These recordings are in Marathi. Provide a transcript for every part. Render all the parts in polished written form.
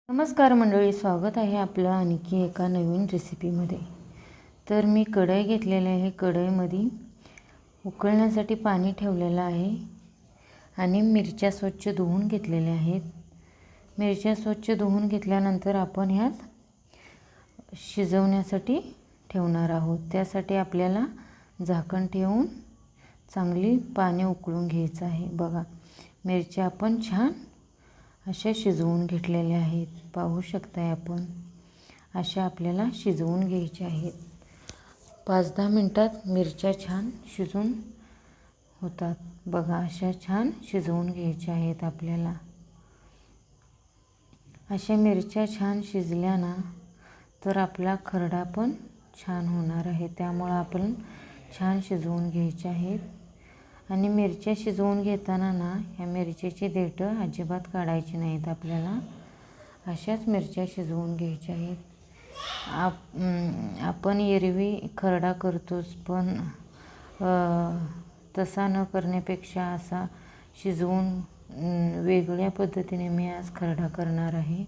नमस्कार मंडळी, स्वागत आहे आपलं आणखी एका नवीन रेसिपीमध्ये। तर मी कढई घेतलेली आहे। कढईमध्ये उकळण्यासाठी पाणी ठेवलेलं आहे आणि मिरच्या स्वच्छ धुवून घेतलेल्या आहेत। मिरच्या स्वच्छ धुवून घेतल्यानंतर आपण ह्यात शिजवण्यासाठी ठेवणार आहोत। त्यासाठी आपल्याला झाकण ठेवून चांगली पाणी उकळून घ्यायचं आहे। बघा, मिरच्या आपण छान अशा शिजवून घेतलेल्या आहेत। पाहू शकताय आपण, अशा आपल्याला शिजवून घ्यायच्या आहेत। 5-10 मिनिटात मिरच्या छान शिजून होतात। बघा, अशा छान शिजवून घ्यायच्या आहेत आपल्याला। अशा मिरच्या छान शिजल्या ना तर आपला खरडा पण छान होणार आहे। त्यामुळे आपण छान शिजवून घ्यायचे आहेत। आणि मिरच्या शिजवून घेताना ना ह्या मिरच्याची देठं अजिबात काढायची नाहीत आपल्याला। अशाच मिरच्या शिजवून घ्यायच्या आहेत। आपण एरवी खरडा करतोच, पण तसा न करण्यापेक्षा असा शिजवून वेगळ्या पद्धतीने मी आज खरडा करणार आहे।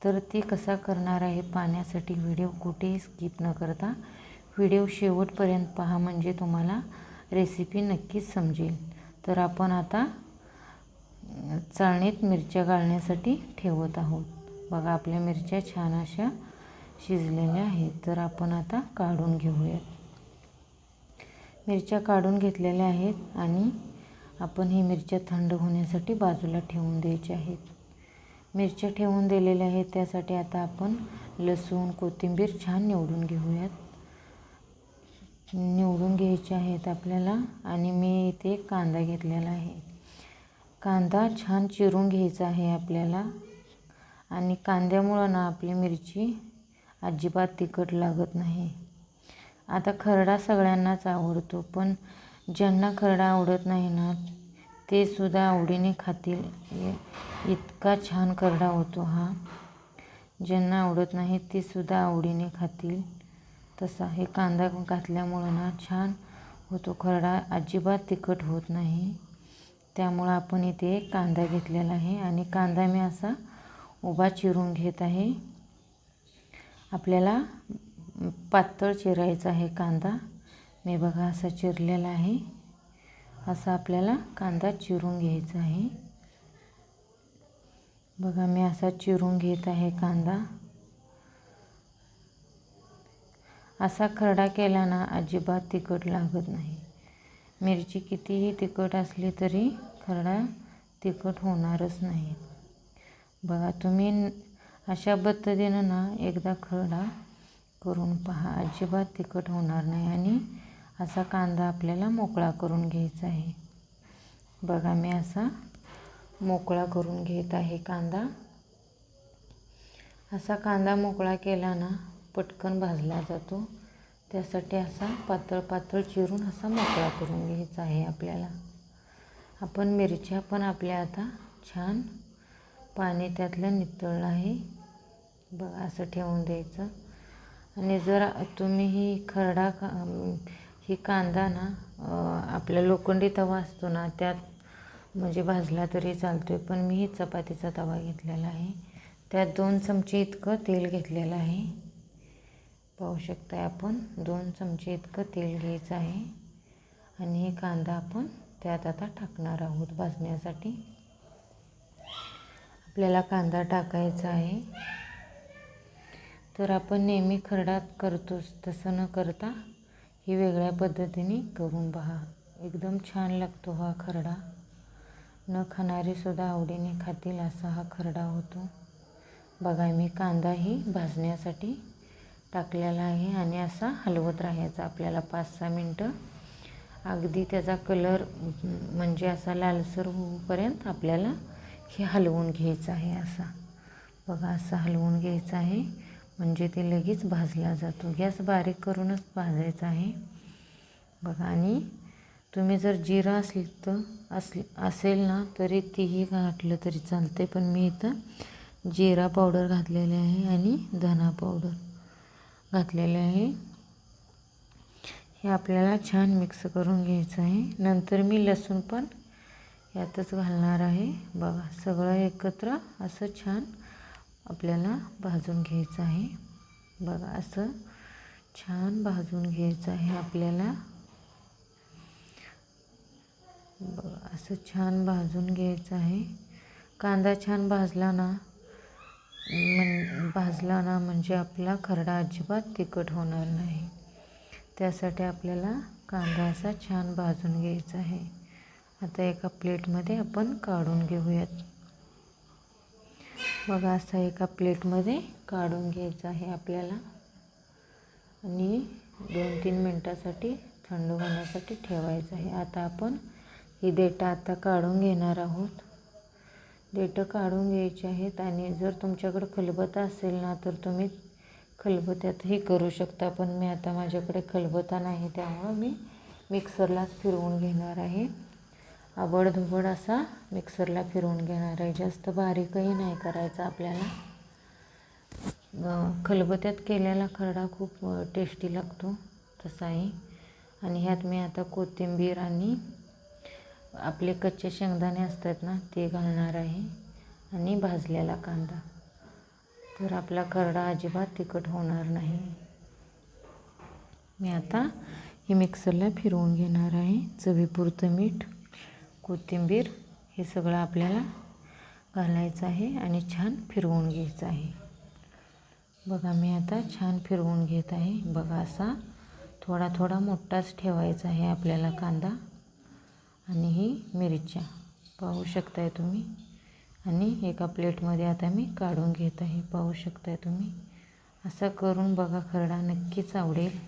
तर ती कसा करणार आहे पाहण्यासाठी व्हिडिओ कुठेही स्किप न करता व्हिडिओ शेवटपर्यंत पहा, म्हणजे तुम्हाला रेसिपी नक्कीच समजेल। तर आपण आता चाळणीत मिरच्या गाळण्यासाठी ठेवत आहोत। बघा, आपल्या मिरच्या छान अशा शिजलेल्या आहेत। तर आपण आता काढून घेऊयात। मिरच्या काढून घेतलेल्या आहेत आणि आपण ही मिरच्या थंड होण्यासाठी बाजूला ठेवून द्यायच्या आहेत। मिरच्या ठेवून दिलेल्या आहेत, त्यासाठी आता आपण लसूण कोथिंबीर छान निवडून घेऊयात। निवडून घ्यायचे आहेत आपल्याला। आणि मी इथे कांदा घेतलेला आहे। कांदा छान चिरून घ्यायचा आहे आपल्याला। आणि कांद्यामुळे ना आपली मिरची अजिबात तिखट लागत नाही। आता खरडा सगळ्यांनाच आवडतो, पण ज्यांना खरडा आवडत नाही ना ते सुद्धा आवडीने खातील। इतका छान खरडा होतो हा। ज्यांना आवडत नाही ते सुद्धा आवडीने खातील। तसा हे कांदा घातल्यामुळे ना छान होतो खरडा, अजिबात तिखट होत नाही। त्यामुळे आपण इथे एक कांदा घेतलेला आहे आणि कांदा मी असा उभा चिरून घेत आहे। आपल्याला पातळ चिरायचा आहे कांदा। मी बघा असा चिरलेला आहे। असा आपल्याला कांदा चिरून घ्यायचा आहे। बघा, मी असा चिरून घेत आहे कांदा। असा खरडा केला ना अजिबात तिखट लागत नाही। मिरची कितीही तिखट असली तरी खरडा तिखट होणारच नाही। बघा, तुम्ही अशा पद्धतीनं ना एकदा खरडा करून पहा, अजिबात तिखट होणार नाही। आणि असा कांदा आपल्याला मोकळा करून घ्यायचा आहे। बघा, मी असा मोकळा करून घेत आहे कांदा। असा कांदा मोकळा केला ना पटकन भाजला जातो। त्यासाठी असा पातळ पातळ चिरून असा मोकळा करून घ्यायचा आहे आपल्याला। आपण मिरच्या पण आपल्या आता छान पाणी त्यातलं नितळलं आहे। बघा, असं ठेवून द्यायचं। आणि जर तुम्ही ही कांदा ना आपला लोखंडी तवा असतो ना त्यात म्हणजे भाजला तरी चालतोय, पण मी चपातीचा तवा घेतलेला आहे। त्यात 2 चमचे इतकं तेल घेतलेलं आहे। पाहू शकताय आपण, 2 चमचे इतकं तेल घ्यायचं आहे। आणि हे कांदा आपण त्यात आता टाकणार आहोत भाजण्यासाठी। आपल्याला कांदा टाकायचा आहे। तर आपण नेहमी खरडा करतोच तसं न करता ही वेगळ्या पद्धतीने करून पहा, एकदम छान लागतो हा खरडा। न खाणारे सुद्धा आवडीने खातील असा हा खरडा होतो। बघा, मी कांदाही भाजण्यासाठी टाकलेला आहे आणि असा हलवत राहायचा आपल्याला 5-6 मिनटं। अगदी त्याचा कलर म्हणजे असा लालसर होईपर्यंत आपल्याला हे हलवून घ्यायचं आहे असा। बघा, असं हलवून घ्यायचं आहे म्हणजे ते लगेच भाजला जातो। गॅस बारीक करूनच भाजायचा आहे। बघा, आणि तुम्ही जर जिरा असेल ना तरी तीही घातलं तरी चालते, पण मी इथं जिरा पावडर घातलेले आहे आणि धना पावडर घातलेले आहे। हे आपल्याला छान मिक्स करून घ्यायचं आहे। नंतर मी लसूण पण यातच घालणार आहे। बघा, सगळं एकत्र असं छान आपल्याला भाजून घ्यायचं आहे. बघा असं छान भाजून घ्यायचं आहे आपल्याला. बघा असं छान भाजून घ्यायचं आहे. कांदा छान भाजला ना म्हणजे आपला खरडा अजिबात तिखट होणार नाही. त्यासाठी आपल्याला कांदा असा छान भाजून घ्यायचा आहे. आता एका प्लेटमध्ये आपण काढून घेऊयात. बघा असा एका प्लेटमध्ये काढून घ्यायचा आहे आपल्याला आणि 2-3 मिनटासाठी थंड होण्यासाठी ठेवायचं आहे. आता आपण ही देठं आता काढून घेणार आहोत. देठं काढून घ्यायची आहेत आणि जर तुमच्याकडे खलबत्ता असेल ना तर तुम्ही खलबत्त्यातही करू शकता. पण मी आता माझ्याकडे खलबत्ता नाही त्यामुळं मी मिक्सरलाच फिरवून घेणार आहे. आबडधोबड असा मिक्सरला फिरवून घेणार आहे. जास्त बारीकही नाही करायचा आपल्याला. खलबत्त्यात केलेला खरडा खूप टेस्टी लागतो तसाही. आणि ह्यात मी आता कोथिंबीर आणि आपले कच्चे शेंगदाणे असतात ना ते घालणार आहे आणि भाजलेला कांदा. तर आपला खरडा अजिबात तिखट होणार नाही. मी आता हे मिक्सरला फिरवून घेणार आहे. चवीपुरतं मीठ, कोथिंबीर हे सगळं आपल्याला घालायचं आहे आणि छान फिरवून घ्यायचं आहे. बघा मी आता छान फिरवून घेत आहे. बघा असा थोडा थोडा मोठाच ठेवायचा आहे आपल्याला कांदा आणि ही मिरच्या पाहू शकताय तुम्ही. आणि एका प्लेटमध्ये आता मी काढून घेत आहे. पाहू शकताय तुम्ही. असं करून बघा, खरडा नक्कीच आवडेल.